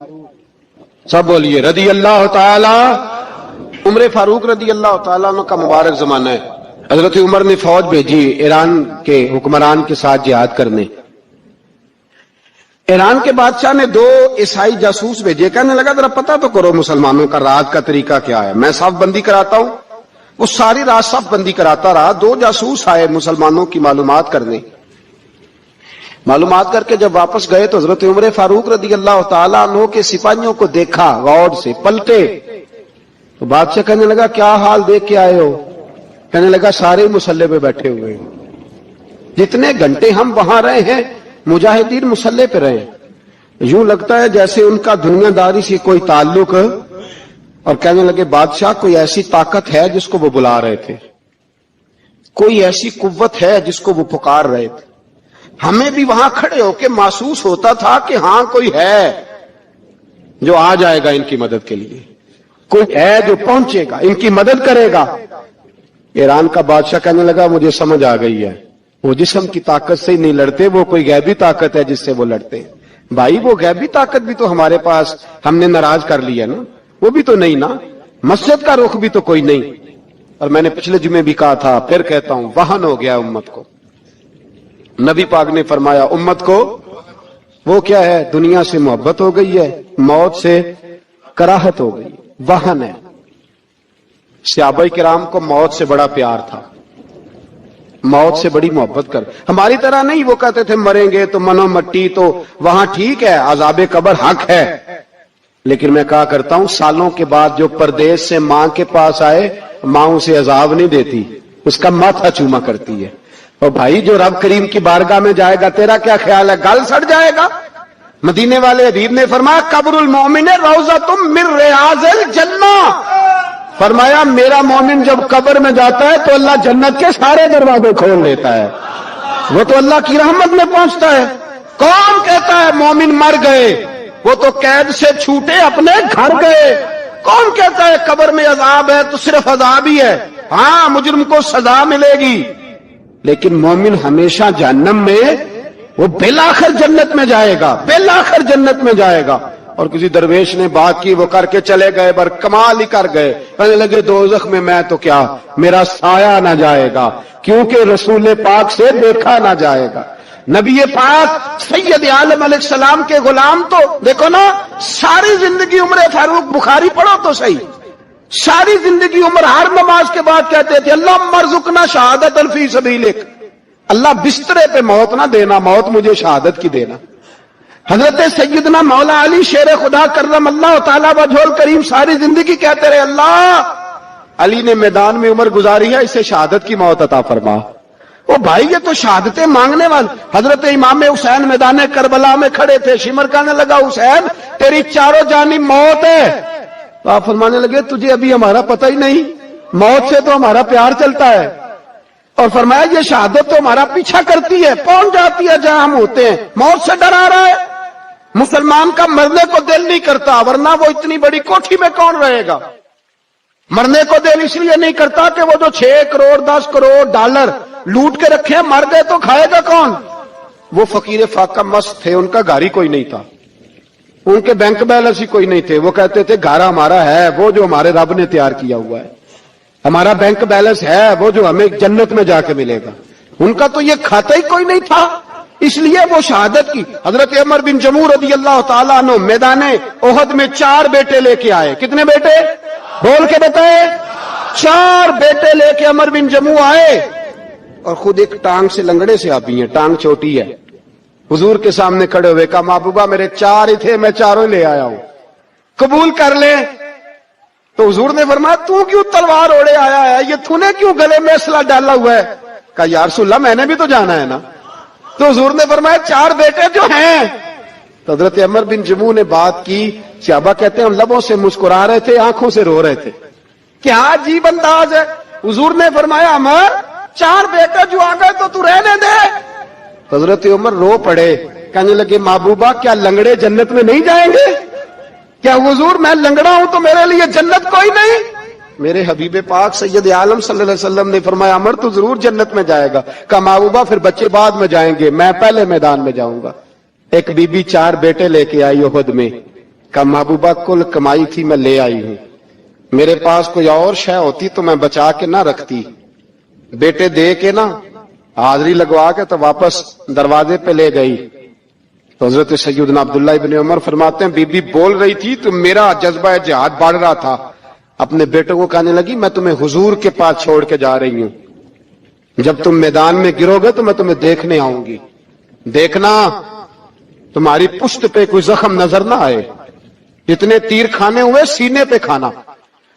سب بولیے رضی اللہ تعالی۔ عمر فاروق رضی اللہ تعالیٰ عنہ کا مبارک زمانہ ہے۔ حضرت عمر نے فوج بھیجی ایران کے حکمران کے ساتھ جہاد کرنے۔ ایران کے بادشاہ نے 2 عیسائی جاسوس بھیجے، کہنے لگا ذرا پتہ تو کرو مسلمانوں کا رات کا طریقہ کیا ہے، میں صف بندی کراتا ہوں۔ وہ ساری رات صف بندی کراتا رہا۔ 2 جاسوس آئے مسلمانوں کی معلومات کرنے۔ معلومات کر کے جب واپس گئے تو حضرت عمر فاروق رضی اللہ تعالیٰ عنہ کے سپاہیوں کو دیکھا، غور سے پلٹے تو بادشاہ کہنے لگا کیا حال دیکھ کے آئے ہو؟ کہنے لگا سارے مسلح پہ بیٹھے ہوئے ہیں، جتنے گھنٹے ہم وہاں رہے ہیں مجاہدین مسلح پہ رہے ہیں، یوں لگتا ہے جیسے ان کا دنیا داری سے کوئی تعلق۔ اور کہنے لگے بادشاہ کوئی ایسی طاقت ہے جس کو وہ بلا رہے تھے، کوئی ایسی قوت ہے جس کو وہ پکار رہے تھے، ہمیں بھی وہاں کھڑے ہو کے محسوس ہوتا تھا کہ ہاں کوئی ہے جو آ جائے گا ان کی مدد کے لیے، کوئی ہے جو پہنچے گا ان کی مدد کرے گا۔ ایران کا بادشاہ کہنے لگا مجھے سمجھ آ گئی ہے، وہ جسم کی طاقت سے ہی نہیں لڑتے، وہ کوئی غیبی طاقت ہے جس سے وہ لڑتے ہیں۔ بھائی وہ غیبی طاقت بھی تو ہمارے پاس ہم نے ناراض کر لیا نا، وہ بھی تو نہیں نا، مسجد کا رخ بھی تو کوئی نہیں۔ اور میں نے پچھلے جمعے بھی کہا تھا، پھر کہتا ہوں، وہن ہو گیا امت کو۔ نبی پاک نے فرمایا امت کو وہ کیا ہے، دنیا سے محبت ہو گئی ہے، موت سے کراہت ہو گئی، وہن ہے۔ صحابہ کرام کو موت سے بڑا پیار تھا، موت سے بڑی محبت کر، ہماری طرح نہیں، وہ کہتے تھے مریں گے تو منو مٹی، تو وہاں ٹھیک ہے عذاب قبر حق ہے، لیکن میں کہا کرتا ہوں سالوں کے بعد جو پردیس سے ماں کے پاس آئے، ماں اسے عذاب نہیں دیتی، اس کا ماتھا چوما کرتی ہے۔ اور بھائی جو رب کریم کی بارگاہ میں جائے گا تیرا کیا خیال ہے، گل سڑ جائے گا؟ مدینے والے حبیب نے فرمایا قبر المومن روضۃ من ریاض الجنہ، فرمایا میرا مومن جب قبر میں جاتا ہے تو اللہ جنت کے سارے دروازے کھول دیتا ہے، وہ تو اللہ کی رحمت میں پہنچتا ہے۔ کون کہتا ہے مومن مر گئے، وہ تو قید سے چھوٹے اپنے گھر گئے۔ کون کہتا ہے قبر میں عذاب ہے تو صرف عذاب ہی ہے، ہاں مجرم کو سزا ملے گی، لیکن مومن ہمیشہ جہنم میں، وہ بالآخر جنت میں جائے گا، بالآخر جنت میں جائے گا۔ اور کسی درویش نے بات کی، وہ کر کے چلے گئے، بر کمال ہی کر گئے، کہنے لگے دوزخ میں میں تو کیا، میرا سایہ نہ جائے گا، کیونکہ رسول پاک سے دیکھا نہ جائے گا۔ نبی پاک سید عالم علیہ السلام کے غلام تو دیکھو نا، ساری زندگی عمر فاروق بخاری پڑھو تو صحیح، ساری زندگی عمر ہر نماز کے بعد کہتے تھے اللہم ارزقنا شہادت فی سبیلک، اللہ بسترے پہ موت نہ دینا، موت مجھے شہادت کی دینا۔ حضرت سیدنا مولا علی شیر خدا کرم اللہ تعالیٰ وجہ الکریم ساری زندگی کہتے رہے اللہ علی نے میدان میں عمر گزاری ہے، اسے شہادت کی موت عطا فرما۔ وہ بھائی یہ تو شہادتیں مانگنے والے۔ حضرت امام حسین میدان کربلا میں کھڑے تھے، شمر کہنے لگا حسین تیری چاروں جانب موت ہے، تو آپ فرمانے لگے تجھے ابھی ہمارا پتہ ہی نہیں، موت سے تو ہمارا پیار چلتا ہے۔ اور فرمایا یہ شہادت تو ہمارا پیچھا کرتی ہے، پہنچ جاتی ہے جہاں ہم ہوتے ہیں، موت سے ڈرا رہا ہے۔ مسلمان کا مرنے کو دل نہیں کرتا، ورنہ وہ اتنی بڑی کوٹھی میں کون رہے گا؟ مرنے کو دل اس لیے نہیں کرتا کہ وہ جو 6 کروڑ 10 کروڑ ڈالر لوٹ کے رکھے، مر گئے تو کھائے گا کون؟ وہ فقیر فاقہ مست تھے، ان کا گھر ہی کوئی نہیں تھا، ان کے بینک بیلنس ہی کوئی نہیں تھے، وہ کہتے تھے گھر ہمارا ہے وہ جو ہمارے رب نے تیار کیا ہوا ہے، ہمارا بینک بیلنس ہے وہ جو ہمیں جنت میں جا کے ملے گا۔ ان کا تو یہ کھاتا ہی کوئی نہیں تھا، اس لیے وہ شہادت کی۔ حضرت عمر بن جموع رضی اللہ تعالیٰ عنہ میدان احد میں 4 بیٹے لے کے آئے۔ کتنے بیٹے؟ بول کے بتائے۔ 4 بیٹے لے کے عمر بن جموع آئے، اور خود ایک ٹانگ سے لنگڑے سے آبی ہیں، ٹانگ چھوٹی ہے، حضور کے سامنے کھڑے ہوئے کہا محبوبہ میرے 4 ہی تھے، میں 4 ہی لے آیا ہوں، قبول کر لیں۔ تو حضور نے فرمایا تو کیوں تلوار اوڑے آیا ہے، یہ تو نے کیوں گلے میں اسلحہ ڈالا ہوا ہے؟ کہا یا رسول اللہ میں نے بھی تو جانا ہے نا۔ تو حضور نے فرمایا 4 بیٹے جو ہیں۔ تو حضرت عمر بن جموع نے بات کی، صحابہ کہتے ہیں ہم لبوں سے مسکرا رہے تھے، آنکھوں سے رو رہے تھے، کیا عجیب انداز ہے۔ حضور نے فرمایا عمر 4 بیٹے جو آ گئے تو رہنے دے۔ حضرت عمر رو پڑے، کہنے لگے محبوبہ کیا لنگڑے جنت میں نہیں جائیں گے؟ کیا حضور میں لنگڑا ہوں تو میرے لیے جنت کوئی نہیں؟ میرے حبیب پاک سید عالم صلی اللہ علیہ وسلم نے فرمایا عمر تو ضرور جنت میں جائے گا۔ کہا محبوبہ پھر بچے بعد میں جائیں گے، میں پہلے میدان میں جاؤں گا۔ ایک بی بی 4 بیٹے لے کے آئی احد میں، کہا محبوبہ کل کمائی تھی میں لے آئی ہوں، میرے پاس کوئی اور شے ہوتی تو میں بچا کے نہ رکھتی، بیٹے دے کے نا حاضری لگوا کے تو واپس دروازے پہ لے گئی۔ تو حضرت سیدنا عبداللہ ابن عمر فرماتے ہیں بی بی بول رہی تھی تو میرا جذبہ جہاد بڑھ رہا تھا، اپنے بیٹے کو کہنے لگی میں تمہیں حضور کے پاس چھوڑ کے جا رہی ہوں، جب تم میدان میں گرو گے تو میں تمہیں دیکھنے آؤں گی، دیکھنا تمہاری پشت پہ کوئی زخم نظر نہ آئے، اتنے تیر کھانے ہوئے سینے پہ کھانا،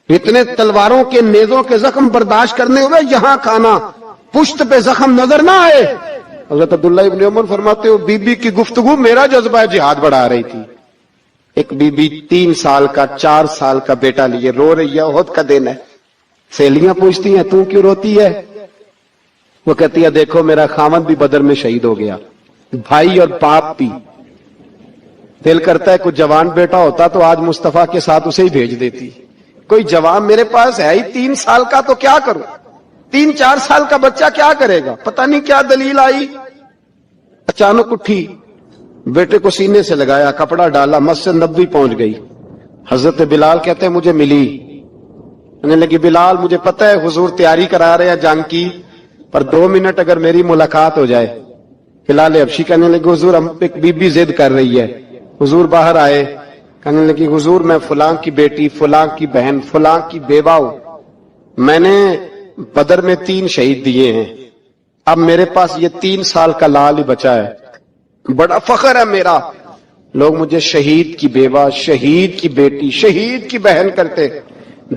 اتنے تلواروں کے نیزوں کے زخم برداشت کرنے ہوئے یہاں کھانا، پشت پہ زخم نظر نہ آئے۔ حضرت عبداللہ ابن عمر فرماتے ہو بی بی کی گفتگو میرا جذبہ جہاد بڑھا رہی تھی۔ ایک بی بی 3 سال کا 4 سال کا بیٹا لیے رو رہی ہے، احد کا دن ہے، سہیلیاں پوچھتی ہیں تو کیوں روتی ہے؟ وہ کہتی ہے دیکھو میرا خاوند بھی بدر میں شہید ہو گیا، بھائی اور باپ بھی، دل کرتا ہے کوئی جوان بیٹا ہوتا تو آج مصطفیٰ کے ساتھ اسے ہی بھیج دیتی، کوئی جوان میرے پاس ہے ہی 3 سال کا تو کیا کروں، 3-4 سال کا بچہ کیا کرے گا؟ پتہ نہیں کیا دلیل آئی، اچانک اٹھی، بیٹے کو سینے سے لگایا، کپڑا ڈالا، مسجد نبوی پہنچ گئی۔ حضرت بلال کہتے ہیں مجھے ملی، کہنے لگی بلال مجھے پتہ ہے حضور تیاری کرا رہے ہیں جنگ کی، پر 2 منٹ اگر میری ملاقات ہو جائے۔ بلال حبشی کہنے لگے حضور ہم ایک بی بی ضد کر رہی ہے۔ حضور باہر آئے، کہنے لگی حضور میں فلاں کی بیٹی، فلاں کی بہن، فلاں کی بیوہ ہوں، میں نے بدر میں 3 شہید دیے ہیں، اب میرے پاس یہ 3 سال کا لال ہی بچا ہے، بڑا فخر ہے میرا، لوگ مجھے شہید کی بیوہ، شہید کی بیٹی، شہید کی بہن کرتے،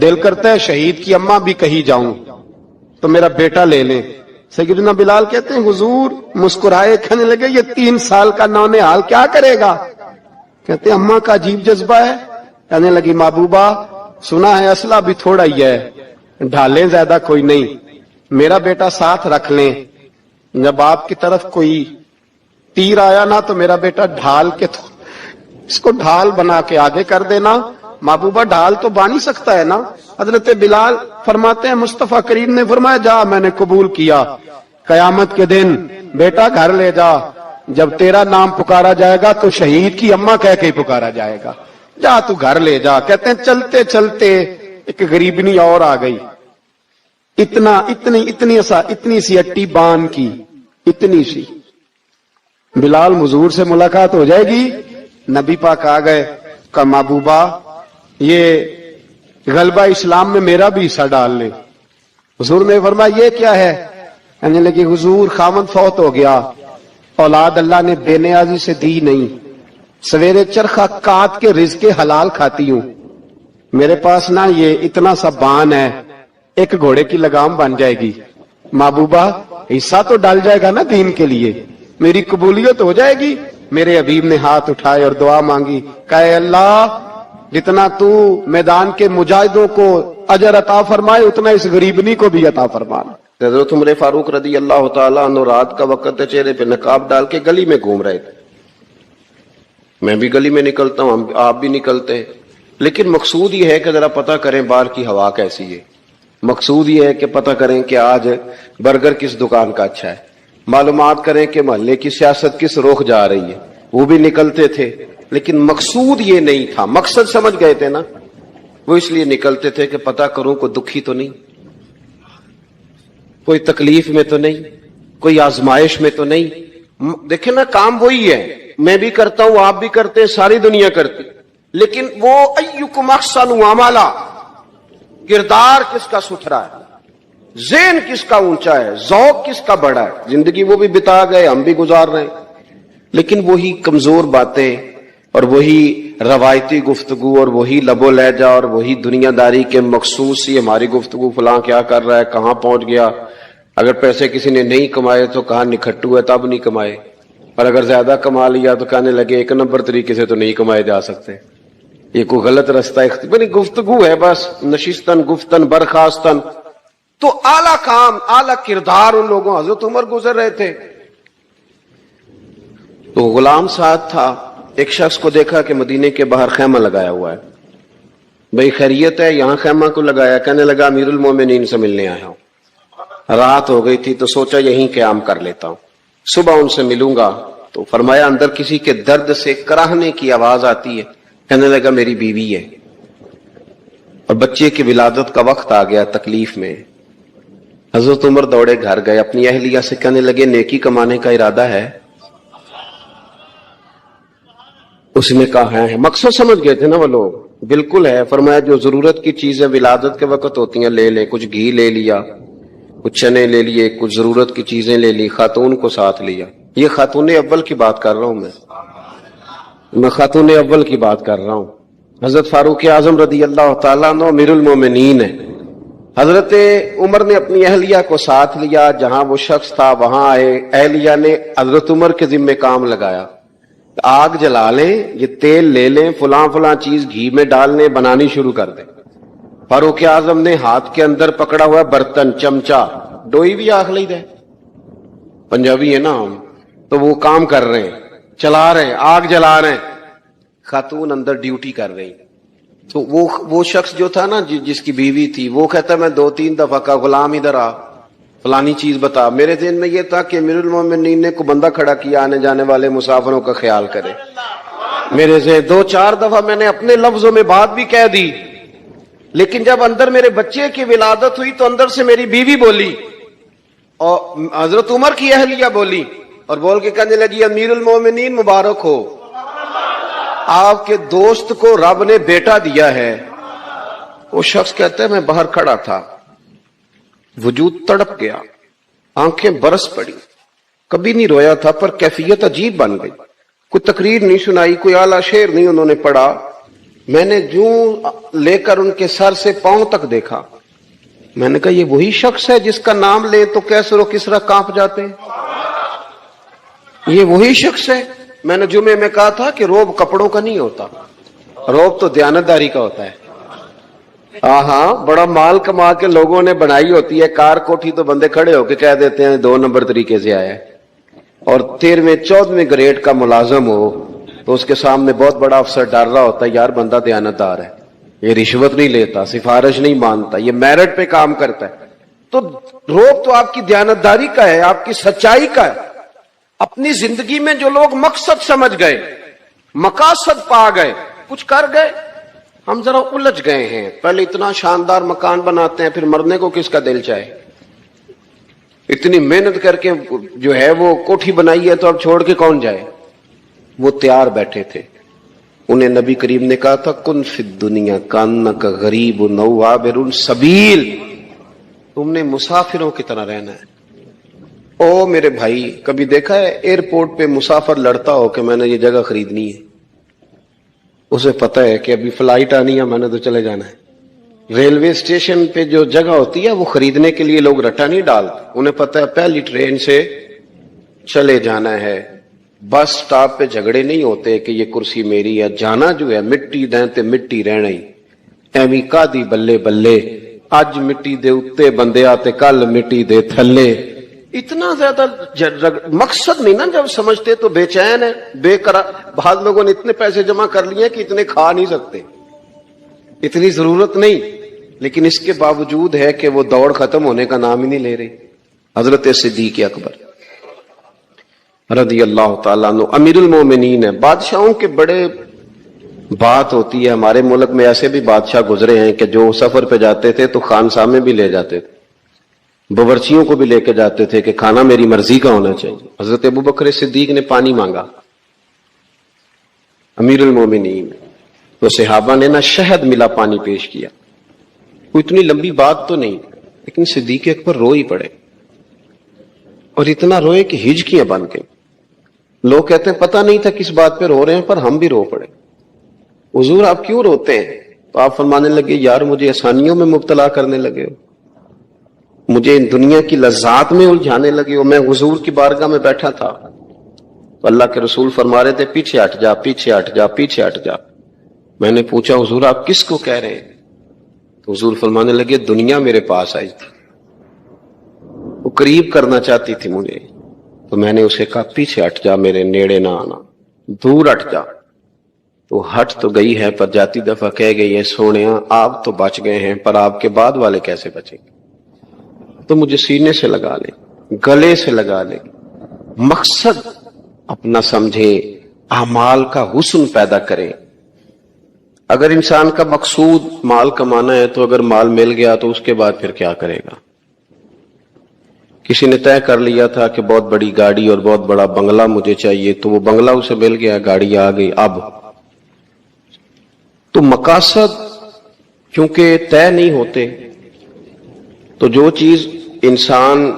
دل کرتا ہے شہید کی اماں بھی کہیں جاؤں تو میرا بیٹا لے لیں۔ سیدنا بلال کہتے ہیں حضور مسکرائے، کہنے لگے یہ 3 سال کا نونہال کیا کرے گا؟ کہتے ہیں اماں کا عجیب جذبہ ہے۔ کہنے لگی محبوبہ سنا ہے اسلحہ بھی تھوڑا ہی ہے، ڈھالیں زیادہ کوئی نہیں، میرا بیٹا ساتھ رکھ لیں، جب آپ کی طرف کوئی تیر آیا نا تو میرا بیٹا ڈھال کے اس کو ڈھال بنا کے آگے کر دینا۔ محبوبہ ڈھال تو بانی سکتا ہے نا۔ حضرت بلال فرماتے ہیں مصطفیٰ کریم نے فرمایا جا میں نے قبول کیا، قیامت کے دن بیٹا گھر لے جا، جب تیرا نام پکارا جائے گا تو شہید کی اماں کہہ کے ہی پکارا جائے گا، جا تو گھر لے جا۔ کہتے ہیں چلتے چلتے ایک غریبنی اور آ گئی، اتنی سی اٹی بان کی، اتنی سی، بلال حضور سے ملاقات ہو جائے گی۔ نبی پاک آ گئے، کہا محبوبہ یہ غلبہ اسلام میں میرا بھی حصہ ڈال لے۔ حضور نے فرمایا یہ کیا ہے؟ کہنے لگی حضور خاوند فوت ہو گیا، اولاد اللہ نے بے نیازی سے دی نہیں، سویرے چرخہ کاٹ کے رزق حلال کھاتی ہوں، میرے پاس نا یہ اتنا سا بان ہے، ایک گھوڑے کی لگام بن جائے گی، محبوبہ حصہ تو ڈال جائے گا نا دین کے لیے، میری قبولیت ہو جائے گی۔ میرے حبیب نے ہاتھ اٹھائے اور دعا مانگی، کہے اللہ جتنا تو میدان کے مجاہدوں کو اجر عطا فرمائے اتنا اس غریبنی کو بھی عطا فرمانا۔ حضرت عمر فاروق رضی اللہ تعالیٰ عنہ رات کا وقت چہرے پہ نقاب ڈال کے گلی میں گھوم رہے تھے، میں بھی گلی میں نکلتا ہوں، آپ بھی نکلتے ہیں، لیکن مقصود یہ ہے کہ ذرا پتہ کریں باہر کی ہوا کیسی ہے، مقصود یہ ہے کہ پتہ کریں کہ آج برگر کس دکان کا اچھا ہے، معلومات کریں کہ محلے کی سیاست کس رخ جا رہی ہے، وہ بھی نکلتے تھے، لیکن مقصود یہ نہیں تھا، مقصد سمجھ گئے تھے نا، وہ اس لیے نکلتے تھے کہ پتہ کروں کوئی دکھی تو نہیں، کوئی تکلیف میں تو نہیں، کوئی آزمائش میں تو نہیں۔ دیکھیں نا کام وہی ہے، میں بھی کرتا ہوں، آپ بھی کرتے ہیں، ساری دنیا کرتی، لیکن وہ ایکم احسن عملا، کردار کس کا ستھرا ہے، ذہن کس کا اونچا ہے، ذوق کس کا بڑا ہے۔ زندگی وہ بھی بتا گئے، ہم بھی گزار رہے ہیں، لیکن وہی کمزور باتیں اور وہی روایتی گفتگو اور وہی لب و لہجہ اور وہی دنیا داری کے مخصوص ہی ہماری گفتگو، فلاں کیا کر رہا ہے، کہاں پہنچ گیا، اگر پیسے کسی نے نہیں کمائے تو کہاں نکھٹو ہے تب نہیں کمائے، اور اگر زیادہ کما لیا تو کہنے لگے 1 نمبر طریقے سے تو نہیں کمائے جا سکتے، یہ کوئی غلط رستہ بڑی گفتگو ہے، بس نشستن گفتن برخاستن۔ تو اعلیٰ کام، اعلیٰ کردار ان لوگوں، حضرت عمر گزر رہے تھے تو غلام ساتھ تھا، ایک شخص کو دیکھا کہ مدینے کے باہر خیمہ لگایا ہوا ہے، بھئی خیریت ہے، یہاں خیمہ کو لگایا؟ کہنے لگا امیر المومنین سے ملنے آیا ہوں، رات ہو گئی تھی تو سوچا یہیں قیام کر لیتا ہوں، صبح ان سے ملوں گا۔ تو فرمایا اندر کسی کے درد سے کراہنے کی آواز آتی ہے، کہنے لگا میری بیوی ہے اور بچے کی ولادت کا وقت آ گیا، تکلیف میں۔ حضرت عمر دوڑے گھر گئے، اپنی اہلیہ سے کہنے لگے نیکی کمانے کا ارادہ ہے؟ اس نے کہا ہے۔ مقصد سمجھ گئے تھے نا وہ لوگ، بالکل ہے۔ فرمایا جو ضرورت کی چیزیں ولادت کے وقت ہوتی ہیں لے لیں، کچھ گھی لے لیا، کچھ چنے لے لیے، کچھ ضرورت کی چیزیں لے لی، خاتون کو ساتھ لیا۔ یہ خاتون اول کی بات کر رہا ہوں میں خاتون اول کی بات کر رہا ہوں۔ حضرت فاروق اعظم رضی اللہ تعالیٰ عنہ امیر المومنین ہے۔ حضرت عمر نے اپنی اہلیہ کو ساتھ لیا، جہاں وہ شخص تھا وہاں آئے، اہلیہ نے حضرت عمر کے ذمہ کام لگایا، آگ جلا لیں، یہ تیل لے لیں، فلاں فلاں چیز گھی میں ڈالنے، بنانی شروع کر دیں۔ فاروق اعظم نے ہاتھ کے اندر پکڑا ہوا برتن، چمچا، ڈوئی بھی آخ لی دے، پنجابی ہے نا ہم، تو وہ کام کر رہے ہیں، چلا رہے ہیں، آگ جلا رہے ہیں، خاتون اندر ڈیوٹی کر رہی۔ تو وہ شخص جو تھا نا جس کی بیوی تھی، وہ کہتا میں 2-3 دفعہ کا غلام ادھر آ، فلانی چیز بتا۔ میرے ذہن میں یہ تھا کہ امیر المومنین نے کو بندہ کھڑا کیا آنے جانے والے مسافروں کا خیال کرے۔ میرے ذہن 2-4 دفعہ میں نے اپنے لفظوں میں بات بھی کہہ دی، لیکن جب اندر میرے بچے کی ولادت ہوئی تو اندر سے میری بیوی بولی اور حضرت عمر کی اہلیہ بولی اور بول کے کہنے لگی امیر المومنین مبارک ہو، آپ کے دوست کو رب نے بیٹا دیا ہے۔ وہ شخص کہتا ہے میں باہر کھڑا تھا، وجود تڑپ گیا، آنکھیں برس پڑی، کبھی نہیں رویا تھا پر کیفیت عجیب بن گئی، کوئی تقریر نہیں سنائی، کوئی اعلیٰ شعر نہیں انہوں نے پڑھا، میں نے جوں لے کر ان کے سر سے پاؤں تک دیکھا، میں نے کہا یہ وہی شخص ہے جس کا نام لے تو کیسر و کسرا کانپ جاتے ہیں، یہ وہی شخص ہے۔ میں نے جمعے میں کہا تھا کہ روب کپڑوں کا نہیں ہوتا، روب تو دیانتداری کا ہوتا ہے۔ ہاں بڑا مال کما کے لوگوں نے بنائی ہوتی ہے کار کوٹھی، تو بندے کھڑے ہو کے کہہ دیتے ہیں 2 نمبر طریقے سے آیا ہے، اور 13ویں-14ویں گریڈ کا ملازم ہو تو اس کے سامنے بہت بڑا افسر ڈر رہا ہوتا ہے یار بندہ دیانتدار ہے، یہ رشوت نہیں لیتا، سفارش نہیں مانتا، یہ میرٹ پہ کام کرتا ہے۔ تو روب تو آپ کی دیانتداری کا ہے، آپ کی سچائی کا ہے۔ اپنی زندگی میں جو لوگ مقصد سمجھ گئے، مقاصد پا گئے، کچھ کر گئے، ہم ذرا الجھ گئے ہیں۔ پہلے اتنا شاندار مکان بناتے ہیں، پھر مرنے کو کس کا دل چاہے؟ اتنی محنت کر کے جو ہے وہ کوٹھی بنائی ہے تو اب چھوڑ کے کون جائے؟ وہ تیار بیٹھے تھے، انہیں نبی کریم نے کہا تھا کن فی الدنیا کانک غریب او عابر السبیل، تم نے مسافروں کی طرح رہنا ہے۔ او میرے بھائی، کبھی دیکھا ہے ایئرپورٹ پہ مسافر لڑتا ہو کہ میں نے یہ جگہ خریدنی ہے؟ اسے پتہ ہے کہ ابھی فلائٹ آنی ہے، میں نے تو چلے جانا ہے۔ ریلوے اسٹیشن پہ جو جگہ ہوتی ہے وہ خریدنے کے لیے لوگ رٹا نہیں ڈالتے، انہیں پتہ ہے پہلی ٹرین سے چلے جانا ہے۔ بس سٹاپ پہ جھگڑے نہیں ہوتے کہ یہ کرسی میری ہے، جانا جو ہے مٹی دیں تے مٹی رہنا ہی، ایویں کادی بلے بلے، اج مٹی دے اتے بندے آتے کل مٹی دے تھلے۔ اتنا زیادہ مقصد نہیں نا جب سمجھتے تو بے چین ہے، بے قرار۔ بعض لوگوں نے اتنے پیسے جمع کر لیے کہ اتنے کھا نہیں سکتے، اتنی ضرورت نہیں، لیکن اس کے باوجود ہے کہ وہ دوڑ ختم ہونے کا نام ہی نہیں لے رہی۔ حضرت صدیق اکبر رضی اللہ تعالیٰ عنہ امیر المومنین ہے۔ بادشاہوں کے بڑے بات ہوتی ہے، ہمارے ملک میں ایسے بھی بادشاہ گزرے ہیں کہ جو سفر پہ جاتے تھے تو خانسامے میں بھی لے جاتے تھے، باورچیوں کو بھی لے کے جاتے تھے کہ کھانا میری مرضی کا ہونا چاہیے۔ حضرت ابوبکر صدیق نے پانی مانگا، امیر المومنین، تو صحابہ نے نہ شہد ملا پانی پیش کیا، کوئی اتنی لمبی بات تو نہیں، لیکن صدیق اکبر رو ہی پڑے، اور اتنا روئے کہ ہجکیاں بن گئیں۔ لوگ کہتے ہیں پتہ نہیں تھا کس بات پہ رو رہے ہیں، پر ہم بھی رو پڑے۔ حضور آپ کیوں روتے ہیں؟ تو آپ فرمانے لگے یار مجھے آسانیوں میں مبتلا کرنے لگے ہو، مجھے ان دنیا کی لذات میں الجھانے لگے ہو۔ میں حضور کی بارگاہ میں بیٹھا تھا تو اللہ کے رسول فرما رہے تھے پیچھے ہٹ جا، پیچھے ہٹ جا، پیچھے ہٹ جا۔ میں نے پوچھا حضور آپ کس کو کہہ رہے ہیں؟ تو حضور فرمانے لگے دنیا میرے پاس آئی تھی، وہ قریب کرنا چاہتی تھی مجھے، تو میں نے اسے کہا پیچھے ہٹ جا، میرے نیڑے نہ آنا، دور ہٹ جا۔ تو ہٹ تو گئی ہے، پر جاتی دفعہ کہہ گئی ہے سونیا آپ تو بچ گئے ہیں، پر آپ کے بعد والے کیسے بچیں گے؟ تو مجھے سینے سے لگا لے، گلے سے لگا لے، مقصد اپنا سمجھے، اعمال کا حسن پیدا کرے، اگر انسان کا مقصود مال کمانا ہے تو اگر مال مل گیا تو اس کے بعد پھر کیا کرے گا؟ کسی نے طے کر لیا تھا کہ بہت بڑی گاڑی اور بہت بڑا بنگلہ مجھے چاہیے، تو وہ بنگلہ اسے مل گیا، گاڑی آ گئی، اب تو مقاصد کیونکہ طے نہیں ہوتے، تو جو چیز انسان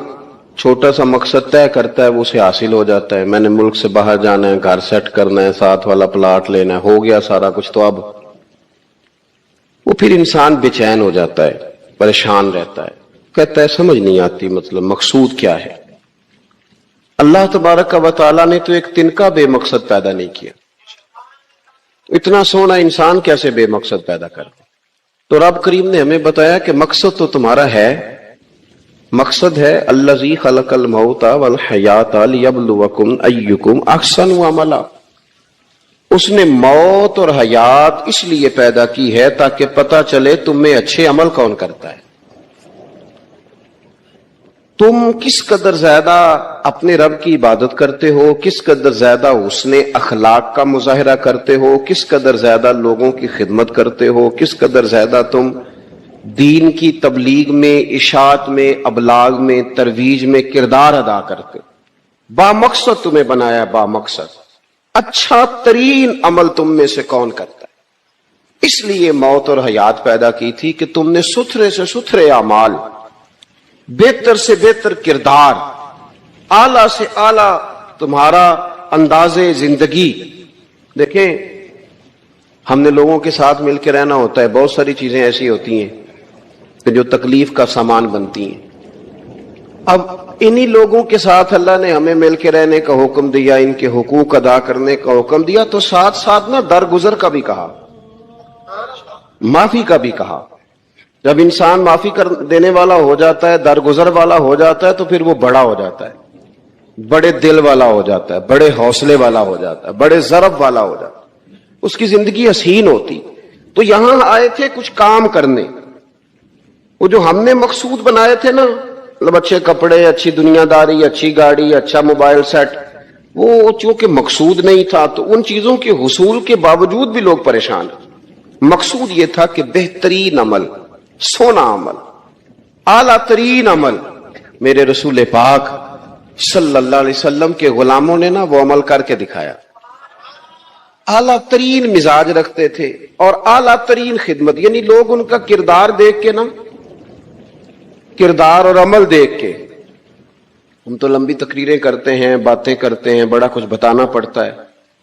چھوٹا سا مقصد طے کرتا ہے وہ اسے حاصل ہو جاتا ہے. میں نے ملک سے باہر جانا ہے، گھر سیٹ کرنا ہے، ساتھ والا پلاٹ لینا ہے، ہو گیا سارا کچھ، تو اب وہ پھر انسان بے چین ہو جاتا ہے، پریشان رہتا ہے، کہتا ہے سمجھ نہیں آتی مطلب مقصود کیا ہے. اللہ تبارک و تعالیٰ نے تو ایک تنکا بے مقصد پیدا نہیں کیا، اتنا سونا انسان کیسے بے مقصد پیدا کر دے؟ تو رب کریم نے ہمیں بتایا کہ مقصد تو تمہارا ہے، مقصد ہے الذی خلق الموت والحیات لیبلوکم ایکم احسن عملا. اس نے موت اور حیات اس لیے پیدا کی ہے تاکہ پتہ چلے تم میں اچھے عمل کون کرتا ہے، تم کس قدر زیادہ اپنے رب کی عبادت کرتے ہو، کس قدر زیادہ حسن اخلاق کا مظاہرہ کرتے ہو، کس قدر زیادہ لوگوں کی خدمت کرتے ہو، کس قدر زیادہ تم دین کی تبلیغ میں، اشاعت میں، ابلاغ میں، ترویج میں کردار ادا کرتے. با مقصد تمہیں بنایا، با مقصد اچھا ترین عمل تم میں سے کون کرتا ہے. اس لیے موت اور حیات پیدا کی تھی کہ تم نے ستھرے سے ستھرے اعمال، بہتر سے بہتر کردار، اعلیٰ سے اعلیٰ تمہارا انداز زندگی. دیکھیں ہم نے لوگوں کے ساتھ مل کے رہنا ہوتا ہے، بہت ساری چیزیں ایسی ہوتی ہیں کہ جو تکلیف کا سامان بنتی ہیں. اب انہی لوگوں کے ساتھ اللہ نے ہمیں مل کے رہنے کا حکم دیا، ان کے حقوق ادا کرنے کا حکم دیا، تو ساتھ ساتھ نا درگزر کا بھی کہا، معافی کا بھی کہا. جب انسان معافی کر دینے والا ہو جاتا ہے، درگزر والا ہو جاتا ہے، تو پھر وہ بڑا ہو جاتا ہے، بڑے دل والا ہو جاتا ہے، بڑے حوصلے والا ہو جاتا ہے، بڑے ضرب والا ہو جاتا ہے، اس کی زندگی حسین ہوتی. تو یہاں آئے تھے کچھ کام کرنے، وہ جو ہم نے مقصود بنائے تھے نا، مطلب اچھے کپڑے، اچھی دنیا داری، اچھی گاڑی، اچھا موبائل سیٹ، وہ چونکہ مقصود نہیں تھا تو ان چیزوں کے حصول کے باوجود بھی لوگ پریشان ہیں. مقصود یہ تھا کہ بہترین عمل، سونا عمل، اعلیٰ ترین عمل میرے رسول پاک صلی اللہ علیہ وسلم کے غلاموں نے نا وہ عمل کر کے دکھایا. اعلیٰ ترین مزاج رکھتے تھے اور اعلیٰ ترین خدمت، یعنی لوگ ان کا کردار دیکھ کے نا، کردار اور عمل دیکھ کے، ہم تو لمبی تقریریں کرتے ہیں، باتیں کرتے ہیں، بڑا کچھ بتانا پڑتا ہے،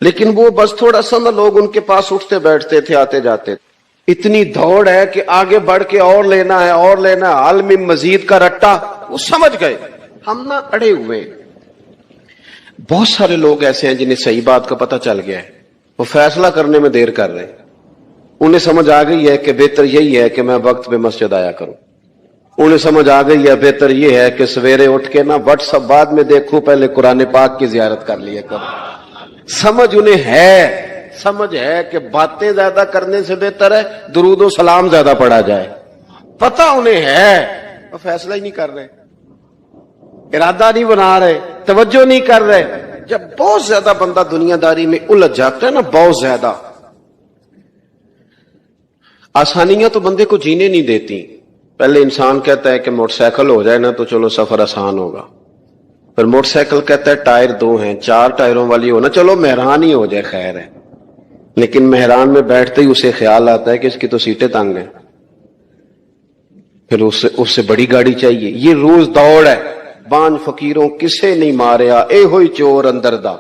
لیکن وہ بس تھوڑا سا نا لوگ ان کے پاس اٹھتے بیٹھتے تھے، آتے جاتے تھے. اتنی دوڑ ہے کہ آگے بڑھ کے اور لینا ہے، اور لینا ہے، عالم مزید کا رٹا. وہ سمجھ گئے ہم نا اڑے ہوئے. بہت سارے لوگ ایسے ہیں جنہیں صحیح بات کا پتہ چل گیا ہے، وہ فیصلہ کرنے میں دیر کر رہے ہیں. انہیں سمجھ آ گئی ہے کہ بہتر یہی ہے کہ میں وقت پہ مسجد آیا کروں. انہیں سمجھ آ گئی ہے بہتر یہ ہے کہ سویرے اٹھ کے نا واٹس ایپ بعد میں دیکھوں، پہلے قرآن پاک کی زیارت کر لیا کروں. سمجھ انہیں ہے، سمجھ ہے کہ باتیں زیادہ کرنے سے بہتر ہے درود و سلام زیادہ پڑھا جائے. پتہ انہیں ہے، وہ فیصلہ ہی نہیں کر رہے، ارادہ نہیں بنا رہے، توجہ نہیں کر رہے. جب بہت زیادہ بندہ دنیا داری میں الجھ جاتا ہے نا، بہت زیادہ، آسانیاں تو بندے کو جینے نہیں دیتی. پہلے انسان کہتا ہے کہ موٹر سائیکل ہو جائے نا تو چلو سفر آسان ہوگا، پھر موٹر سائیکل کہتا ہے ٹائر 2 ہیں، 4 ٹائروں والی ہو نا چلو مہران ہی ہو جائے خیر ہے. لیکن مہران میں بیٹھتے ہی اسے خیال آتا ہے کہ اس کی تو سیٹیں تنگ ہیں، پھر اس سے بڑی گاڑی چاہیے. یہ روز دوڑ ہے. بانج فقیروں کسے نہیں ماریا، اے ہوئی چور اندر دا.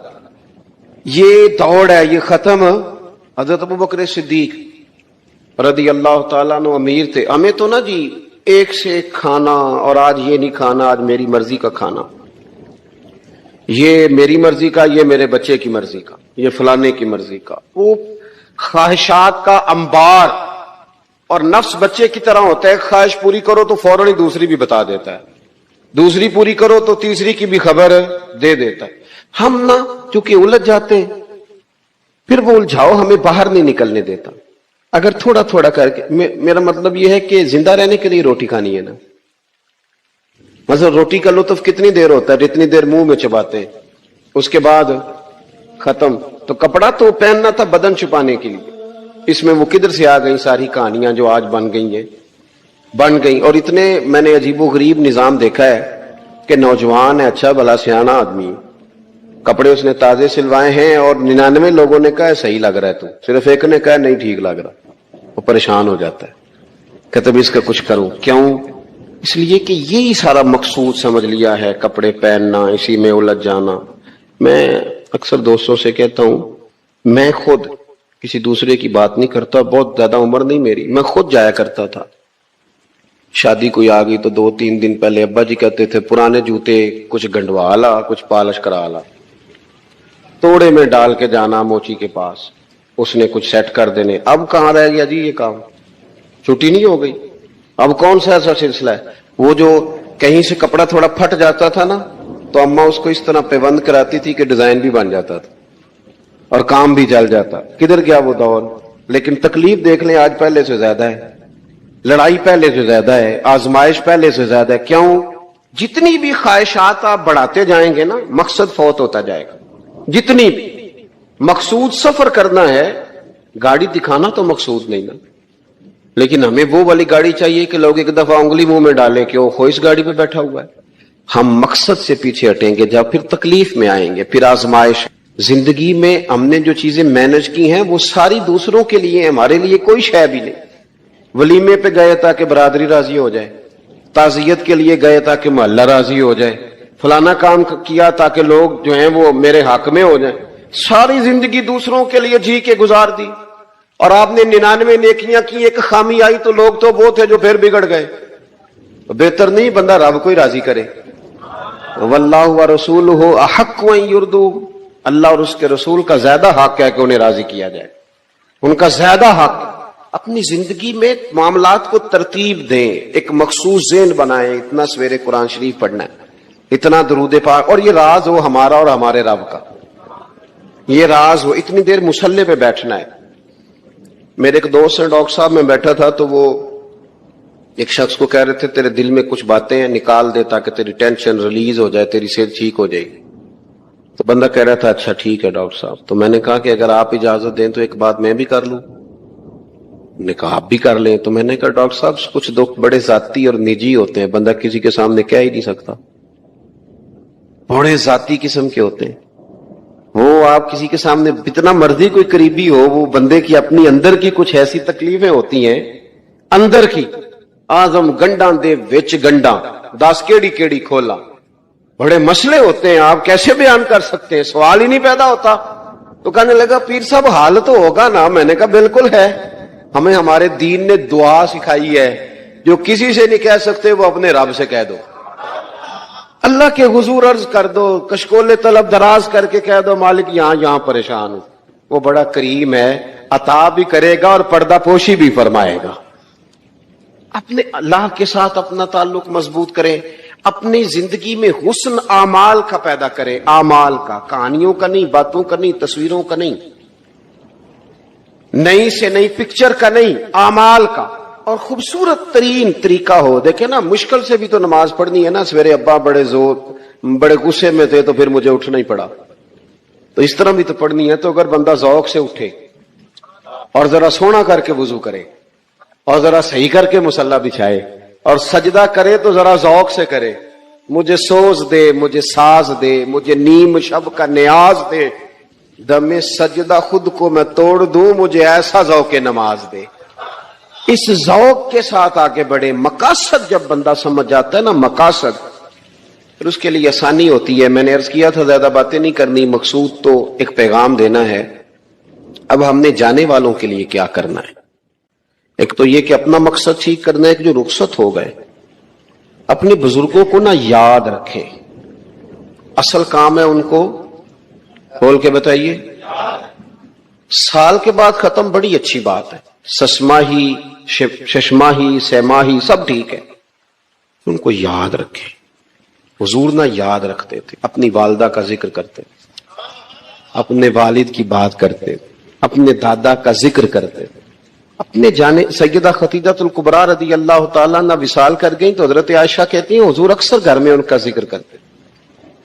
یہ دوڑ ہے، یہ ختم. حضرت ابوبکر صدیق رضی اللہ تعالیٰ عنہ امیر تھے. ہمیں تو نا جی ایک سے ایک کھانا، اور آج یہ نہیں کھانا، آج میری مرضی کا کھانا، یہ میری مرضی کا، یہ میرے بچے کی مرضی کا، یہ فلانے کی مرضی کا. وہ خواہشات کا انبار، اور نفس بچے کی طرح ہوتا ہے، خواہش پوری کرو تو فوراً ہی دوسری بھی بتا دیتا ہے، دوسری پوری کرو تو تیسری کی بھی خبر دے دیتا ہے. ہم نا چونکہ الجھ جاتے ہیں، پھر وہ الجھاؤ ہمیں باہر نہیں نکلنے دیتا. اگر تھوڑا تھوڑا کر کے، میرا مطلب یہ ہے کہ زندہ رہنے کے لیے روٹی کھانی ہے نا. مثلا روٹی کا لطف کتنی دیر ہوتا ہے؟ جتنی دیر منہ میں چباتے ہیں، اس کے بعد ختم. تو کپڑا تو پہننا تھا بدن چھپانے کے لیے، اس میں وہ کدھر سے آ گئی ساری کہانیاں جو آج بن گئی. اور اتنے میں نے عجیب و غریب نظام دیکھا ہے کہ نوجوان ہے، اچھا بھلا سیانا آدمی، کپڑے اس نے تازے سلوائے ہیں اور 99 لوگوں نے کہا صحیح لگ رہا ہے، تو صرف ایک نے کہا نہیں ٹھیک لگ رہا. وہ پریشان ہو جاتا ہے، کہتے بھی اس کا کچھ کروں. کیوں؟ اس لیے کہ یہی سارا مقصود سمجھ لیا ہے، کپڑے پہننا، اسی میں الجھ جانا. میں اکثر دوستوں سے کہتا ہوں، میں خود کسی دوسرے کی بات نہیں کرتا، بہت زیادہ عمر نہیں میری، میں خود جایا کرتا تھا. شادی کوئی آ گئی تو 2-3 دن پہلے ابا جی کہتے تھے پرانے جوتے کچھ گنڈوا لا، کچھ پالش کرا لا، توڑے میں ڈال کے جانا موچی کے پاس، اس نے کچھ سیٹ کر دینے. اب کہاں رہ گیا جی یہ کام؟ چھٹی نہیں ہو گئی. اب کون سا ایسا سلسلہ ہے؟ وہ جو کہیں سے کپڑا تھوڑا پھٹ جاتا تھا نا تو اماں اس کو اس طرح پیوند کراتی تھی کہ ڈیزائن بھی بن جاتا تھا اور کام بھی چل جاتا. کدھر گیا وہ دور؟ لیکن تکلیف دیکھ لیں آج پہلے سے زیادہ ہے، لڑائی پہلے سے زیادہ ہے، آزمائش پہلے سے زیادہ ہے. کیوں؟ جتنی بھی خواہشات آپ بڑھاتے جائیں گے نا مقصد فوت ہوتا جائے گا. جتنی بھی مقصود سفر کرنا ہے، گاڑی دکھانا تو مقصود نہیں نا، لیکن ہمیں وہ والی گاڑی چاہیے کہ لوگ ایک دفعہ انگلی منہ میں ڈالیں کہ وہ اس گاڑی پہ بیٹھا ہوا ہے. ہم مقصد سے پیچھے ہٹیں گے جب پھر تکلیف میں آئیں گے، پھر آزمائش. زندگی میں ہم نے جو چیزیں مینج کی ہیں وہ ساری دوسروں کے لیے ہیں، ہمارے لیے کوئی شے بھی نہیں. ولیمے پہ گئے تاکہ برادری راضی ہو جائے، تعزیت کے لیے گئے تاکہ محلہ راضی ہو جائے، فلانا کام کیا تاکہ لوگ جو ہیں وہ میرے حق میں ہو جائیں. ساری زندگی دوسروں کے لیے جی کے گزار دی، اور آپ نے 99 نیکیاں کی، ایک خامی آئی تو لوگ تو وہ تھے جو پھر بگڑ گئے. بہتر نہیں بندہ رب کو ہی راضی کرے. واللہ ورسولہ احق ان یرضوا، اللہ اور اس کے رسول کا زیادہ حق ہے کہ انہیں راضی کیا جائے، ان کا زیادہ حق. اپنی زندگی میں معاملات کو ترتیب دیں، ایک مخصوص ذہن بنائیں. اتنا سویرے قرآن شریف پڑھنا ہے، اتنا درود پاک، اور یہ راز ہو ہمارا اور ہمارے رب کا، یہ راز ہو. اتنی دیر مصلی پہ بیٹھنا ہے. میرے ایک دوست ہیں ڈاکٹر صاحب، میں بیٹھا تھا تو وہ ایک شخص کو کہہ رہے تھے تیرے دل میں کچھ باتیں ہیں نکال دے تاکہ تیری ٹینشن ریلیز ہو جائے، تیری صحت ٹھیک ہو جائے گی. تو بندہ کہہ رہا تھا اچھا ٹھیک ہے ڈاکٹر صاحب. تو میں نے کہا کہ اگر آپ اجازت دیں تو ایک بات میں بھی کر لوں. نے کہا آپ بھی کر لیں. تو میں نے کہا ڈاکٹر صاحب کچھ دکھ بڑے ذاتی اور نجی ہوتے ہیں، بندہ کسی کے سامنے کہہ ہی نہیں سکتا، بڑے ذاتی قسم کے ہوتے ہیں. وہ آپ کسی کے سامنے اتنا مرضی کوئی قریبی ہو، وہ بندے کی اپنی اندر کی کچھ ایسی تکلیفیں ہوتی ہیں اندر کی. آزم گنڈاں دے وچ گنڈاں 10 کیڑی کھولا، بڑے مسئلے ہوتے ہیں، آپ کیسے بیان کر سکتے ہیں؟ سوال ہی نہیں پیدا ہوتا. تو کہنے لگا پیر صاحب حال تو ہوگا نا. میں نے کہا بالکل ہے. ہمیں ہمارے دین نے دعا سکھائی ہے، جو کسی سے نہیں کہہ سکتے وہ اپنے رب سے کہہ دو. اللہ کے حضور عرض کر دو، کشکول طلب دراز کر کے کہہ دو مالک یہاں پریشان ہوں. وہ بڑا کریم ہے، عطا بھی کرے گا اور پردہ پوشی بھی فرمائے گا. اپنے اللہ کے ساتھ اپنا تعلق مضبوط کریں. اپنی زندگی میں حسن اعمال کا پیدا کریں، اعمال کا، کہانیوں کا نہیں، باتوں کا نہیں، تصویروں کا نہیں، نئی سے نئی پکچر کا نہیں، اعمال کا. اور خوبصورت ترین طریقہ ہو. دیکھیں نا مشکل سے بھی تو نماز پڑھنی ہے نا. سویرے ابا بڑے غصے میں تھے تو پھر مجھے اٹھنا ہی پڑا، تو اس طرح بھی تو پڑھنی ہے. تو اگر بندہ ذوق سے اٹھے اور ذرا سونا کر کے وضو کرے اور ذرا صحیح کر کے مصلی بچھائے اور سجدہ کرے تو ذرا ذوق سے کرے. مجھے سوز دے، مجھے ساز دے، مجھے نیم شب کا نیاز دے، دم سجدہ خود کو میں توڑ دوں، مجھے ایسا ذوق نماز دے. اس ذوق کے ساتھ آگے بڑھے. مقاصد جب بندہ سمجھ جاتا ہے نا، مقاصد، پھر اس کے لیے آسانی ہوتی ہے. میں نے عرض کیا تھا زیادہ باتیں نہیں کرنی، مقصود تو ایک پیغام دینا ہے. اب ہم نے جانے والوں کے لیے کیا کرنا ہے؟ ایک تو یہ کہ اپنا مقصد ٹھیک کرنا ہے کہ جو رخصت ہو گئے اپنے بزرگوں کو نہ یاد رکھیں. اصل کام ہے ان کو کھول کے بتائیے. سال کے بعد ختم، بڑی اچھی بات ہے، سسماہی ششماہی سیماہی سب ٹھیک ہے، ان کو یاد رکھیں. حضور نہ یاد رکھتے تھے، اپنی والدہ کا ذکر کرتے تھے، اپنے والد کی بات کرتے تھے، اپنے دادا کا ذکر کرتے تھے. اپنے جانے سیدہ خدیجہ الکبریٰ رضی اللہ تعالیٰ نہ وصال کر گئیں تو حضرت عائشہ کہتی ہیں حضور اکثر گھر میں ان کا ذکر کرتے.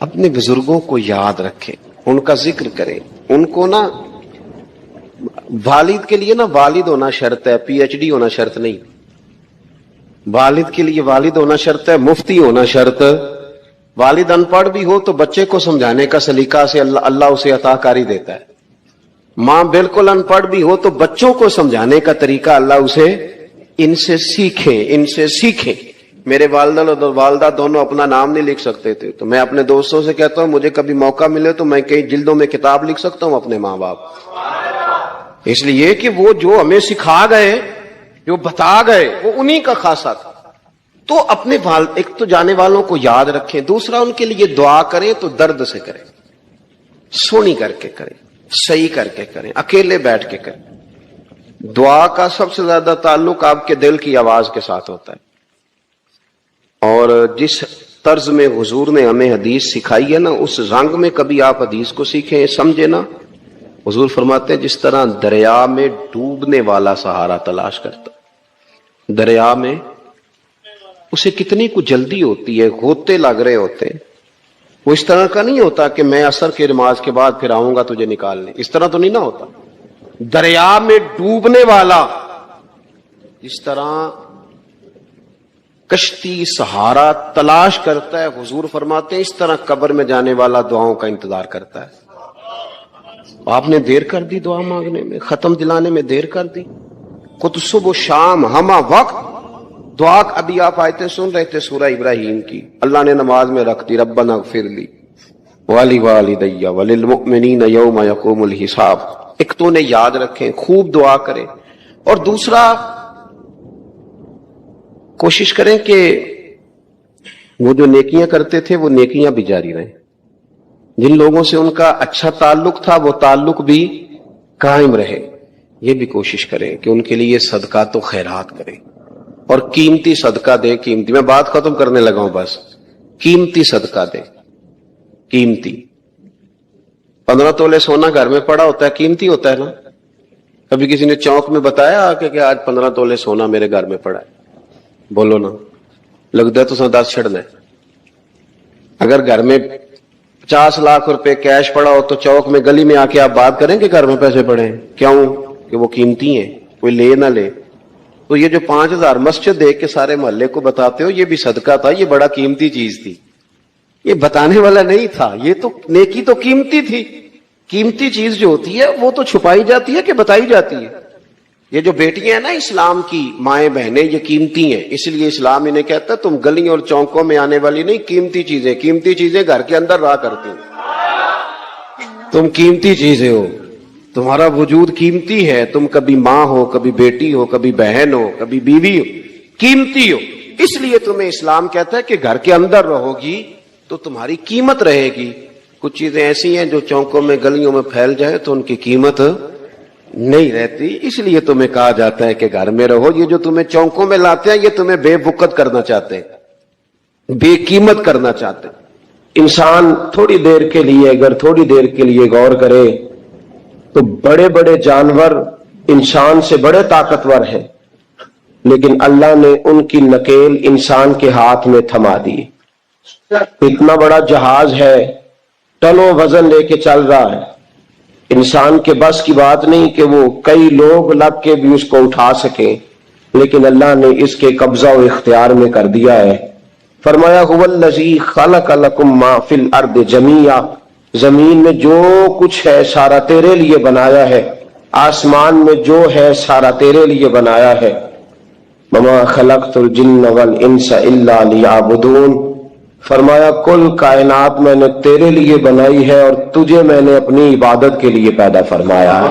اپنے بزرگوں کو یاد رکھیں، ان کا ذکر کریں. ان کو نا والد کے لیے نا والد ہونا شرط ہے، پی ایچ ڈی ہونا شرط نہیں. والد کے لیے والد ہونا شرط ہے، مفتی ہونا شرط. والد ان پڑھ بھی ہو تو بچے کو سمجھانے کا سلیقہ سے اللہ اسے عطا کاری دیتا ہے. ماں بالکل ان پڑھ بھی ہو تو بچوں کو سمجھانے کا طریقہ اللہ اسے ان سے سیکھیں. میرے والدہ اور والدہ دونوں اپنا نام نہیں لکھ سکتے تھے، تو میں اپنے دوستوں سے کہتا ہوں مجھے کبھی موقع ملے تو میں کئی جلدوں میں کتاب لکھ سکتا ہوں اپنے ماں باپ. اس لیے کہ وہ جو ہمیں سکھا گئے، جو بتا گئے، وہ انہی کا خاصہ تھا. تو اپنے ایک تو جانے والوں کو یاد رکھیں، دوسرا ان کے لیے دعا کریں تو درد سے کریں، سونی کر کے کریں، صحیح کر کے کریں، اکیلے بیٹھ کے کریں. دعا کا سب سے زیادہ تعلق آپ کے دل کی آواز کے ساتھ ہوتا ہے. اور جس طرز میں حضور نے ہمیں حدیث سکھائی ہے نا، اس رنگ میں کبھی آپ حدیث کو سیکھیں، سمجھے نا. حضور فرماتے ہیں جس طرح دریا میں ڈوبنے والا سہارا تلاش کرتا، دریا میں اسے کتنی کو جلدی ہوتی ہے، غوطے لگ رہے ہوتے ہیں. وہ اس طرح کا نہیں ہوتا کہ میں عصر کی نماز کے بعد پھر آؤں گا تجھے نکالنے، اس طرح تو نہیں نہ ہوتا. دریا میں ڈوبنے والا جس طرح کشتی سہارا تلاش کرتا ہے، حضور فرماتے ہیں اس طرح قبر میں جانے والا دعاؤں کا انتظار کرتا ہے. آپ نے دیر کر دی دعا مانگنے میں، ختم دلانے میں دیر کر دی. خود صبح و شام ہمہ وقت دعا. ابھی آپ آیتیں سن رہے تھے سورہ ابراہیم کی، اللہ نے نماز میں رکھ دی، ربنا اغفر لی ولی وللمؤمنین یوم یقوم الحساب. ایک تو انہیں یاد رکھیں، خوب دعا کریں. اور دوسرا کوشش کریں کہ وہ جو نیکیاں کرتے تھے وہ نیکیاں بھی جاری رہیں. جن لوگوں سے ان کا اچھا تعلق تھا وہ تعلق بھی قائم رہے. یہ بھی کوشش کریں کہ ان کے لیے صدقات و خیرات کریں، اور قیمتی صدقہ دے. قیمتی، میں بات ختم کرنے لگا ہوں بس. قیمتی صدقہ دے، قیمتی. 15 تولے سونا گھر میں پڑا ہوتا ہے، قیمتی ہوتا ہے نا. کبھی کسی نے چوک میں بتایا کہ آج 15 تولے سونا میرے گھر میں پڑا ہے؟ بولو نا، لگتا ہے تو 10 چھڑنا ہے. اگر گھر میں 50 لاکھ روپے کیش پڑا ہو تو چوک میں گلی میں آ کے آپ بات کریں کہ گھر میں پیسے پڑے ہیں؟ کیوں؟ کہ وہ قیمتی ہیں، کوئی لے نہ لے. تو یہ جو 5000 مسجد دیکھ کے سارے محلے کو بتاتے ہو یہ بھی صدقہ تھا، یہ بڑا قیمتی چیز تھی. یہ بتانے والا نہیں تھا، یہ تو نیکی تو قیمتی تھی. قیمتی چیز جو ہوتی ہے وہ تو چھپائی جاتی ہے کہ بتائی جاتی ہے. یہ جو بیٹیاں ہیں نا اسلام کی، مائیں بہنیں، یہ قیمتی ہیں. اس لیے اسلام انہیں کہتا ہے تم گلیوں اور چوکوں میں آنے والی نہیں، قیمتی چیزیں گھر کے اندر رہا کرتی ہیں. تم قیمتی چیزیں ہو، تمہارا وجود قیمتی ہے. تم کبھی ماں ہو، کبھی بیٹی ہو، کبھی بہن ہو، کبھی بیوی ہو، قیمتی ہو. اس لیے تمہیں اسلام کہتا ہے کہ گھر کے اندر رہو گی تو تمہاری قیمت رہے گی. کچھ چیزیں ایسی ہیں جو چوکوں میں گلیوں میں پھیل جائیں تو ان کی قیمت نہیں رہتی. اس لیے تمہیں کہا جاتا ہے کہ گھر میں رہو. یہ جو تمہیں چوکوں میں لاتے ہیں یہ تمہیں بے وقت کرنا چاہتے ہیں، بے قیمت کرنا چاہتے ہیں. انسان تھوڑی دیر کے لیے، اگر تھوڑی دیر کے لیے غور کرے تو بڑے بڑے جانور انسان سے بڑے طاقتور ہیں، لیکن اللہ نے ان کی نکیل انسان کے ہاتھ میں تھما دی. اتنا بڑا جہاز ہے، ٹنوں وزن لے کے چل رہا ہے. انسان کے بس کی بات نہیں کہ وہ کئی لوگ لگ کے بھی اس کو اٹھا سکیں، لیکن اللہ نے اس کے قبضہ و اختیار میں کر دیا ہے. فرمایا هو الذی خلق لکم ما فی الارض جمیعا، زمین میں جو کچھ ہے سارا تیرے لیے بنایا ہے، آسمان میں جو ہے سارا تیرے لیے بنایا ہے. وما خلقت الجن والانس الا لیعبدون، فرمایا کل کائنات میں نے تیرے لیے بنائی ہے اور تجھے میں نے اپنی عبادت کے لیے پیدا فرمایا ہے.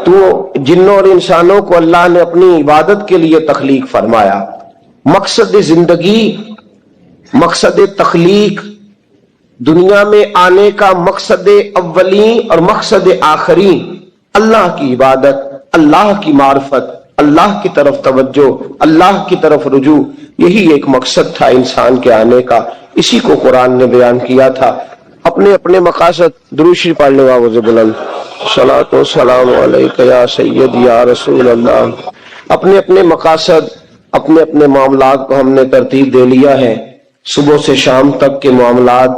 تو جنوں اور انسانوں کو اللہ نے اپنی عبادت کے لیے تخلیق فرمایا. مقصد زندگی، مقصد تخلیق، دنیا میں آنے کا مقصد اولین اور مقصد آخرین اللہ کی عبادت، اللہ کی معرفت، اللہ کی طرف توجہ، اللہ کی طرف رجوع. یہی ایک مقصد تھا انسان کے آنے کا. اسی کو قرآن نے بیان کیا تھا. اپنے اپنے مقاصد. درود شریف پڑھ لو آواز بلند. صلاۃ و سلام علیک یا سید یا رسول اللہ. اپنے اپنے مقاصد، اپنے اپنے معاملات کو ہم نے ترتیب دے لیا ہے. صبح سے شام تک کے معاملات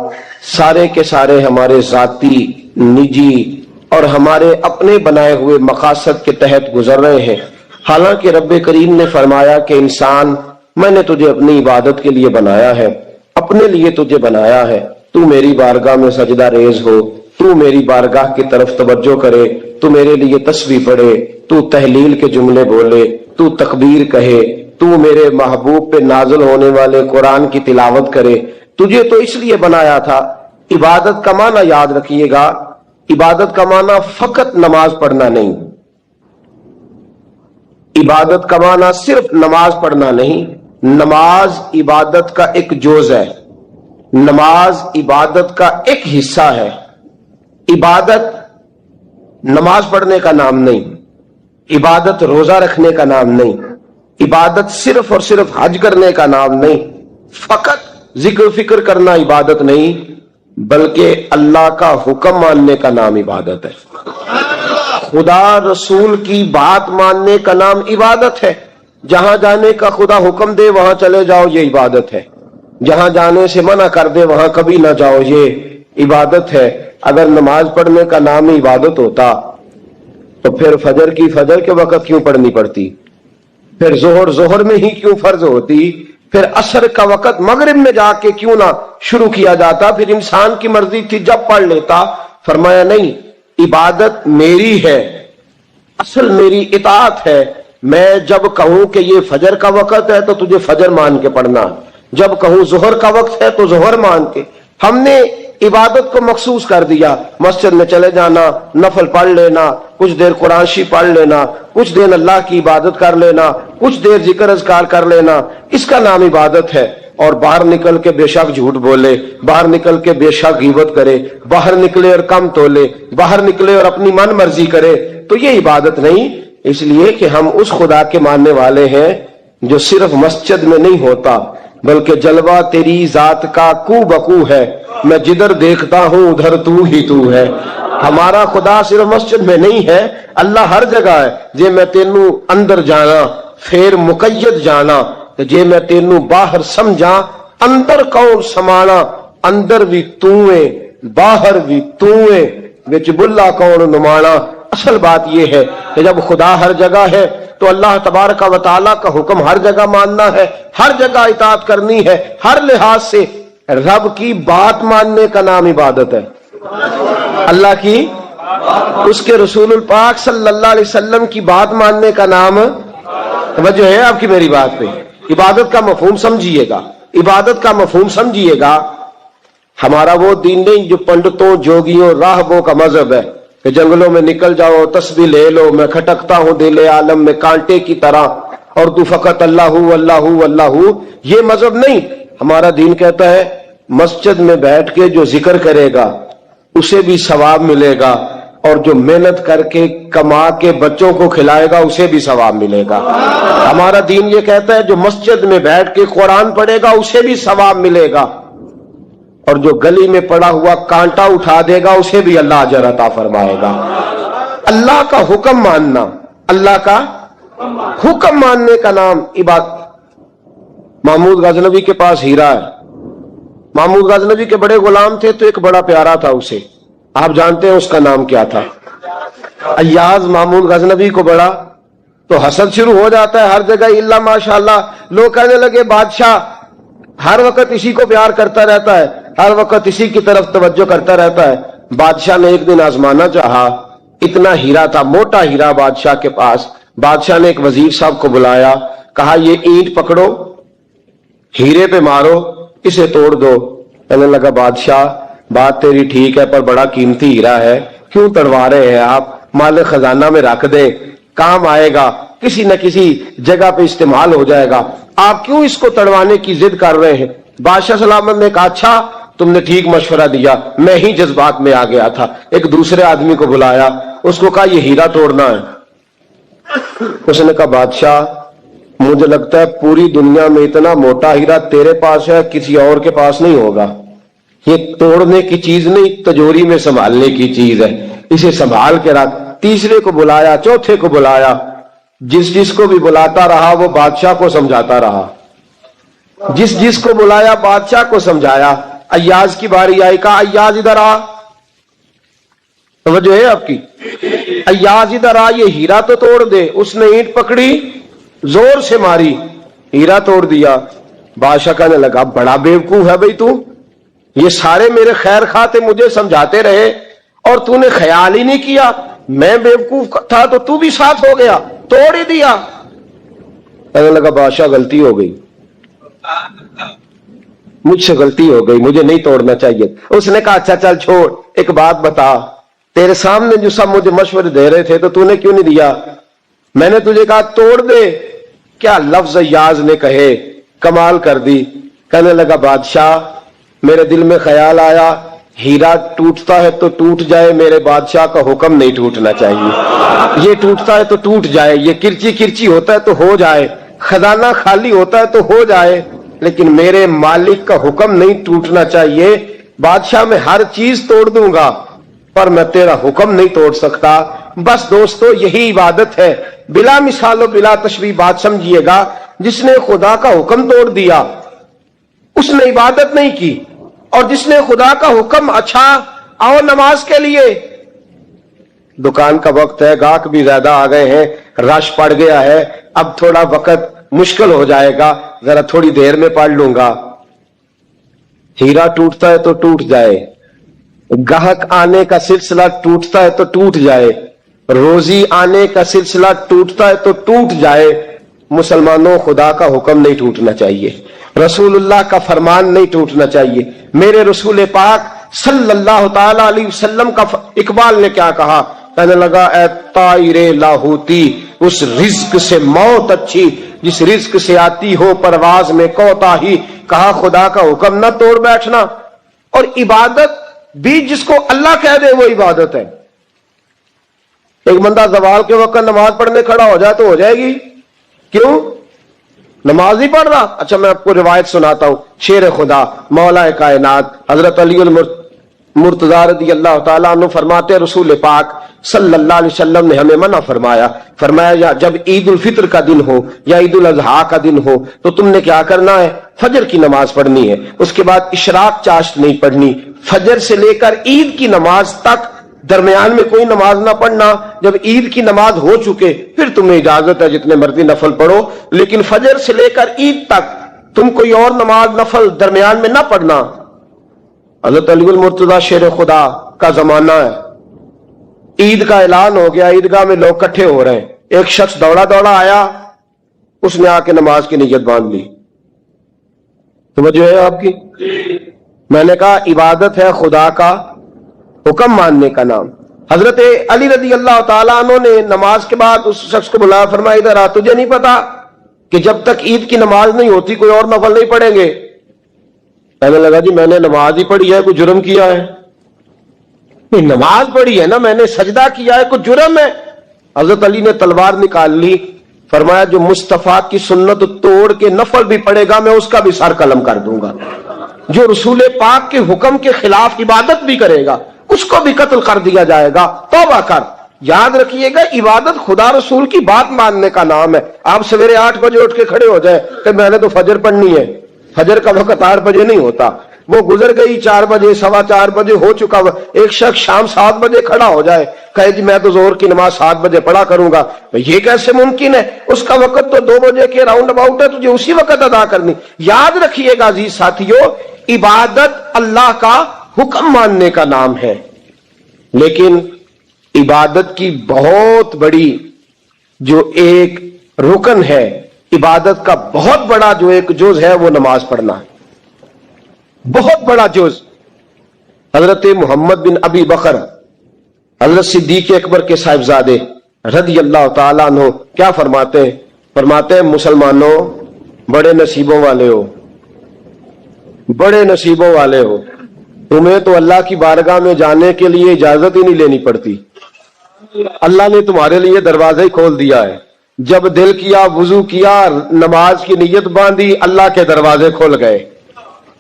سارے کے سارے ہمارے ذاتی، نجی، اور ہمارے اپنے بنائے ہوئے مقاصد کے تحت گزر رہے ہیں، حالانکہ رب کریم نے فرمایا کہ انسان میں نے تجھے اپنی عبادت کے لیے بنایا ہے، اپنے لیے تجھے بنایا ہے، تو میری بارگاہ میں سجدہ ریز ہو، تو میری بارگاہ کی طرف توجہ کرے، تو میرے لیے تسبیح پڑھے، تو تحلیل کے جملے بولے، تو تکبیر کہے، تو میرے محبوب پہ نازل ہونے والے قرآن کی تلاوت کرے۔ تجھے تو اس لیے بنایا تھا۔ عبادت کا معنی یاد رکھیے گا، عبادت کا معنی فقط نماز پڑھنا نہیں، عبادت کا معنی صرف نماز پڑھنا نہیں، نماز عبادت کا ایک جز ہے، نماز عبادت کا ایک حصہ ہے۔ عبادت نماز پڑھنے کا نام نہیں، عبادت روزہ رکھنے کا نام نہیں، عبادت صرف اور صرف حج کرنے کا نام نہیں، فقط ذکر و فکر کرنا عبادت نہیں، بلکہ اللہ کا حکم ماننے کا نام عبادت ہے۔ خدا رسول کی بات ماننے کا نام عبادت ہے۔ جہاں جانے کا خدا حکم دے وہاں چلے جاؤ، یہ عبادت ہے۔ جہاں جانے سے منع کر دے وہاں کبھی نہ جاؤ، یہ عبادت ہے۔ اگر نماز پڑھنے کا نام عبادت ہوتا تو پھر فجر کی فجر کے وقت کیوں پڑھنی پڑتی، پھر ظہر میں ہی کیوں فرض ہوتی، پھر عصر کا وقت مغرب میں جا کے کیوں نہ شروع کیا جاتا، پھر انسان کی مرضی تھی جب پڑھ لیتا۔ فرمایا نہیں، عبادت میری ہے، اصل میری اطاعت ہے۔ میں جب کہوں کہ یہ فجر کا وقت ہے تو تجھے فجر مان کے پڑھنا، جب کہوں ظہر کا وقت ہے تو ظہر مان کے۔ ہم نے عبادت کو مخصوص کر دیا، مسجد میں چلے جانا، نفل پڑھ لینا، کچھ دیر قرآن شریف پڑھ لینا، کچھ دیر اللہ کی عبادت کر لینا، کچھ دیر ذکر اذکار کر لینا، اس کا نام عبادت ہے۔ اور باہر نکل کے بے شک جھوٹ بولے، باہر نکل کے بے شک غیبت کرے، باہر نکلے اور کم تولے، باہر نکلے اور اپنی من مرضی کرے، تو یہ عبادت نہیں۔ اس لیے کہ ہم اس خدا کے ماننے والے ہیں جو صرف مسجد میں نہیں ہوتا، بلکہ جلوہ تیری ذات کا کو بکو ہے، میں جدھر دیکھتا ہوں ادھر تو ہی تو ہے۔ ہمارا خدا صرف مسجد میں نہیں ہے، اللہ ہر جگہ ہے۔ جے میں تینوں اندر جانا پھر مقید جانا، جے میں تینوں باہر سمجھا اندر کون سمانا، اندر بھی تو ہے باہر بھی تو ہے، وچ بلا کون نمانا۔ اصل بات یہ ہے کہ جب خدا ہر جگہ ہے تو اللہ تبارک و تعالیٰ کا حکم ہر جگہ ماننا ہے، ہر جگہ اطاعت کرنی ہے، ہر لحاظ سے۔ رب کی بات ماننے کا نام عبادت ہے، اللہ کی، اس کے رسول الپاک صلی اللہ علیہ وسلم کی بات ماننے کا نام، توجہ ہے آپ کی میری بات پہ؟ عبادت کا مفہوم سمجھیے گا، عبادت کا مفہوم سمجھیے گا۔ ہمارا وہ دین نہیں جو پنڈتوں جوگیوں راہبوں کا مذہب ہے کہ جنگلوں میں نکل جاؤ تسبیح لے لو، میں کھٹکتا ہوں دل عالم میں کانٹے کی طرح اور تو فقط اللہ اللہ اللہ۔ یہ مذہب نہیں۔ ہمارا دین کہتا ہے مسجد میں بیٹھ کے جو ذکر کرے گا اسے بھی ثواب ملے گا، اور جو محنت کر کے کما کے بچوں کو کھلائے گا اسے بھی ثواب ملے گا۔ ہمارا دین یہ کہتا ہے جو مسجد میں بیٹھ کے قرآن پڑھے گا اسے بھی ثواب ملے گا، اور جو گلی میں پڑا ہوا کانٹا اٹھا دے گا اسے بھی اللہ اجر عطا فرمائے گا۔ اللہ کا حکم ماننا، اللہ کا حکم ماننے کا نام عبادت۔ محمود غزنوی کے پاس ہیرا ہے، محمود غزنوی کے بڑے غلام تھے تو ایک بڑا پیارا تھا اسے، آپ جانتے ہیں اس کا نام کیا تھا؟ ایاز محمود غزنوی کو بڑا تو حسد شروع ہو جاتا ہے ہر جگہ، اللہ ماشاءاللہ۔ لوگ کہنے لگے بادشاہ ہر وقت اسی کو پیار کرتا رہتا ہے، ہر وقت اسی کی طرف توجہ کرتا رہتا ہے۔ بادشاہ نے ایک دن آزمانا چاہا، اتنا ہیرا تھا، موٹا ہیرا بادشاہ کے پاس۔ بادشاہ نے ایک وزیر صاحب کو بلایا، کہا یہ اینٹ پکڑو، ہیرے پہ مارو، اسے توڑ دو۔ کہنے لگا بادشاہ بات تیری ٹھیک ہے پر بڑا قیمتی ہیرا ہے، کیوں تڑوا رہے ہیں آپ؟ مال خزانہ میں رکھ دیں، کام آئے گا، کسی نہ کسی جگہ پہ استعمال ہو جائے گا، آپ کیوں اس کو تڑوانے کی ضد کر رہے ہیں؟ بادشاہ سلامت نے کہا اچھا تم نے ٹھیک مشورہ دیا، میں ہی جذبات میں آ گیا تھا۔ ایک دوسرے آدمی کو بلایا، اس کو کہا یہ ہیرا توڑنا ہے۔ اس نے کہا بادشاہ مجھے لگتا ہے پوری دنیا میں اتنا موٹا ہیرا تیرے پاس ہے، کسی اور کے پاس نہیں ہوگا۔ یہ توڑنے کی چیز نہیں، تجوری میں سنبھالنے کی چیز ہے، اسے سنبھال کے رکھ۔ تیسرے کو بلایا، چوتھے کو بلایا، جس کو بھی بلاتا رہا وہ بادشاہ کو سمجھاتا رہا، جس کو بلایا بادشاہ کو سمجھایا۔ ایاز کی باری آئی، کہا ایاز ادھر آ۔ توجہ ہے آپ کی؟ ایاز ادھر آ، یہ ہیرا تو توڑ دے. اس نے اینٹ پکڑی، زور سے ماری، ہیرا توڑ دیا. بادشاہ کہنے لگا بڑا بیوقوف ہے بھئی تو، یہ سارے میرے خیر خواہ تھے، مجھے سمجھاتے رہے اور تو نے خیال ہی نہیں کیا. میں بیوقوف تھا تو تو بھی ساتھ ہو گیا، توڑ ہی دیا. کہنے لگا بادشاہ غلطی ہو گئی، مجھ سے غلطی ہو گئی، مجھے نہیں توڑنا چاہیے. اس نے کہا اچھا چل چھوڑ، ایک بات بتا، تیرے سامنے جو سب مجھے مشورے دے رہے تھے تو نے کیوں نہیں دیا؟ میں نے تجھے کہا توڑ دے. کیا لفظ ایاز نے کہے، کمال کر دی. کہنے لگا بادشاہ میرے دل میں خیال آیا ہیرا ٹوٹتا ہے تو ٹوٹ جائے، میرے بادشاہ کا حکم نہیں ٹوٹنا چاہیے. یہ ٹوٹتا ہے تو ٹوٹ جائے، یہ کرچی کرچی ہوتا ہے تو ہو جائے، خزانہ خالی ہوتا ہے تو ہو جائے، لیکن میرے مالک کا حکم نہیں ٹوٹنا چاہیے. بادشاہ میں ہر چیز توڑ دوں گا پر میں تیرا حکم نہیں توڑ سکتا. بس دوستو یہی عبادت ہے، بلا مثال و بلا تشبیہ بات سمجھیے گا. جس نے خدا کا حکم توڑ دیا اس نے عبادت نہیں کی، اور جس نے خدا کا حکم اچھا آؤ نماز کے لیے. دکان کا وقت ہے، گاہک بھی زیادہ آ گئے ہیں، رش پڑ گیا ہے، اب تھوڑا وقت مشکل ہو جائے گا، ذرا تھوڑی دیر میں پڑھ لوں گا. ہیرا ٹوٹتا ہے تو ٹوٹ جائے، گاہک آنے کا سلسلہ ٹوٹتا ہے تو ٹوٹ جائے، روزی آنے کا سلسلہ ٹوٹتا ہے تو ٹوٹ جائے. مسلمانوں خدا کا حکم نہیں ٹوٹنا چاہیے، رسول اللہ کا فرمان نہیں ٹوٹنا چاہیے. میرے رسول پاک صلی اللہ تعالی علیہ وسلم کا اقبال نے کیا کہا؟ کہنے لگا اے طائر لاہوتی، اس رزق سے موت اچھی جس رزق سے آتی ہو پرواز میں کوتاہی. کہا خدا کا حکم نہ توڑ بیٹھنا. اور عبادت بھی جس کو اللہ کہہ دے وہ عبادت ہے. ایک بندہ زوال کے وقت نماز پڑھنے کھڑا ہو جائے تو ہو جائے گی؟ کیوں؟ نماز نہیں پڑھ رہا. اچھا میں آپ کو روایت سناتا ہوں. شیر خدا مولا کائنات حضرت علی المرتضی رضی اللہ تعالیٰ عنہ فرماتے رسول پاک صلی اللہ علیہ وسلم نے ہمیں منع فرمایا جب عید الفطر کا دن ہو یا عید الاضحیٰ کا دن ہو تو تم نے کیا کرنا ہے؟ فجر کی نماز پڑھنی ہے، اس کے بعد اشراق چاشت نہیں پڑھنی، فجر سے لے کر عید کی نماز تک درمیان میں کوئی نماز نہ پڑھنا. جب عید کی نماز ہو چکے پھر تمہیں اجازت ہے جتنے مرضی نفل پڑھو، لیکن فجر سے لے کر عید تک تم کوئی اور نماز نفل درمیان میں نہ پڑھنا. حضرت علی المرتضی شیر خدا کا زمانہ ہے، عید کا اعلان ہو گیا، عیدگاہ میں لوگ کٹھے ہو رہے ہیں. ایک شخص دوڑا دوڑا آیا، اس نے آ کے نماز کی نیت باندھ لی. توجہ ہے آپ کی؟ میں نے کہا عبادت ہے خدا کا حکم ماننے کا نام. حضرت علی رضی اللہ تعالیٰ عنہ نے نماز کے بعد اس شخص کو بلایا، فرمایا ادھر آ، تجھے نہیں پتا کہ جب تک عید کی نماز نہیں ہوتی کوئی اور نفل نہیں پڑھیں گے؟ کہنے لگا جی میں نے نماز ہی پڑھی ہے، کوئی جرم کیا ہے؟ نہیں نماز پڑھی ہے نا، میں نے سجدہ کیا ہے، کوئی جرم ہے؟ حضرت علی نے تلوار نکال لی، فرمایا جو مصطفیٰ کی سنت توڑ کے نفل بھی پڑھے گا میں اس کا بھی سر قلم کر دوں گا، جو رسول پاک کے حکم کے خلاف عبادت بھی کرے گا اس کو بھی قتل کر دیا جائے گا. توبہ کر. یاد رکھیے گا عبادت خدا رسول کی بات ماننے کا نام ہے. آپ سویرے 8 بجے اٹھ کے کھڑے ہو جائے کہ میں نے تو فجر پڑھنی ہے، فجر کا وقت 8 بجے نہیں ہوتا، وہ گزر گئی 4 بجے 4:15 بجے ہو چکا. ایک شخص شام 7 بجے کھڑا ہو جائے کہے جی میں تو ظہر کی نماز 7 بجے پڑھا کروں گا، یہ کیسے ممکن ہے؟ اس کا وقت تو 2 بجے کے راؤنڈ اباؤٹ ہے، تجھے اسی وقت ادا کرنی. یاد رکھیے گا عزیز ساتھیو، عبادت اللہ کا حکم ماننے کا نام ہے، لیکن عبادت کی بہت بڑی جو ایک رکن ہے، عبادت کا بہت بڑا جو ایک جز ہے وہ نماز پڑھنا ہے، بہت بڑا جز. حضرت محمد بن ابی بکر حضرت صدیق اکبر کے صاحبزادے رضی اللہ تعالیٰ عنہ کیا فرماتے ہیں؟ فرماتے ہیں مسلمانوں بڑے نصیبوں والے ہو، بڑے نصیبوں والے ہو، تمہیں تو اللہ کی بارگاہ میں جانے کے لیے اجازت ہی نہیں لینی پڑتی، اللہ نے تمہارے لیے دروازے ہی کھول دیا ہے. جب دل کیا، وضو کیا، نماز کی نیت باندھی، اللہ کے دروازے کھل گئے،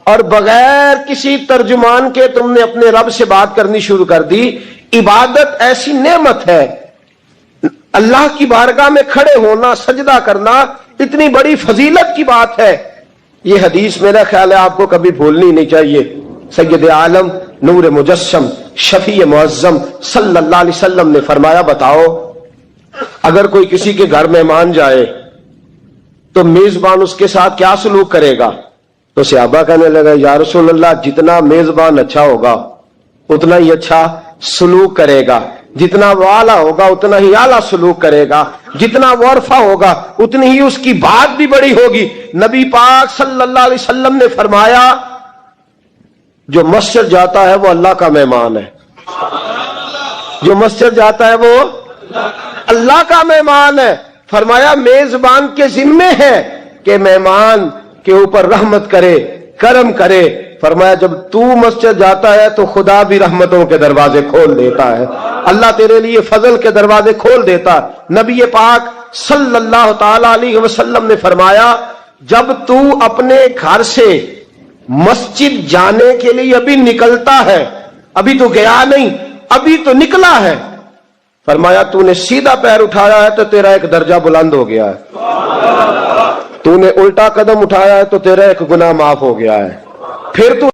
اور بغیر کسی ترجمان کے تم نے اپنے رب سے بات کرنی شروع کر دی. عبادت ایسی نعمت ہے، اللہ کی بارگاہ میں کھڑے ہونا، سجدہ کرنا اتنی بڑی فضیلت کی بات ہے. یہ حدیث میرا خیال ہے آپ کو کبھی بھولنی نہیں چاہیے. سید عالم نور مجسم شفیع معظم صلی اللہ علیہ وسلم نے فرمایا بتاؤ اگر کوئی کسی کے گھر مہمان جائے تو میزبان اس کے ساتھ کیا سلوک کرے گا؟ تو صحابہ کہنے لگا یا رسول اللہ جتنا میزبان اچھا ہوگا اتنا ہی اچھا سلوک کرے گا، جتنا وہ اعلیٰ ہوگا اتنا ہی اعلیٰ سلوک کرے گا، جتنا وہ عرفہ ہوگا اتنی ہی اس کی بات بھی بڑی ہوگی۔ نبی پاک صلی اللہ علیہ وسلم نے فرمایا جو مسجد جاتا ہے وہ اللہ کا مہمان ہے، جو مسجد جاتا ہے وہ اللہ کا مہمان ہے۔ فرمایا میزبان کے ذمے ہے کہ مہمان کے اوپر رحمت کرے، کرم کرے۔ فرمایا جب تو مسجد جاتا ہے تو خدا بھی رحمتوں کے دروازے کھول دیتا ہے، اللہ تیرے لیے فضل کے دروازے کھول دیتا ہے۔ نبی پاک صلی اللہ تعالی علیہ وسلم نے فرمایا جب تو اپنے گھر سے مسجد جانے کے لیے ابھی نکلتا ہے، ابھی تو گیا نہیں، ابھی تو نکلا ہے، فرمایا تو نے سیدھا پیر اٹھایا ہے تو تیرا ایک درجہ بلند ہو گیا ہے، تو نے الٹا قدم اٹھایا ہے تو تیرا ایک گناہ معاف ہو گیا ہے، پھر تو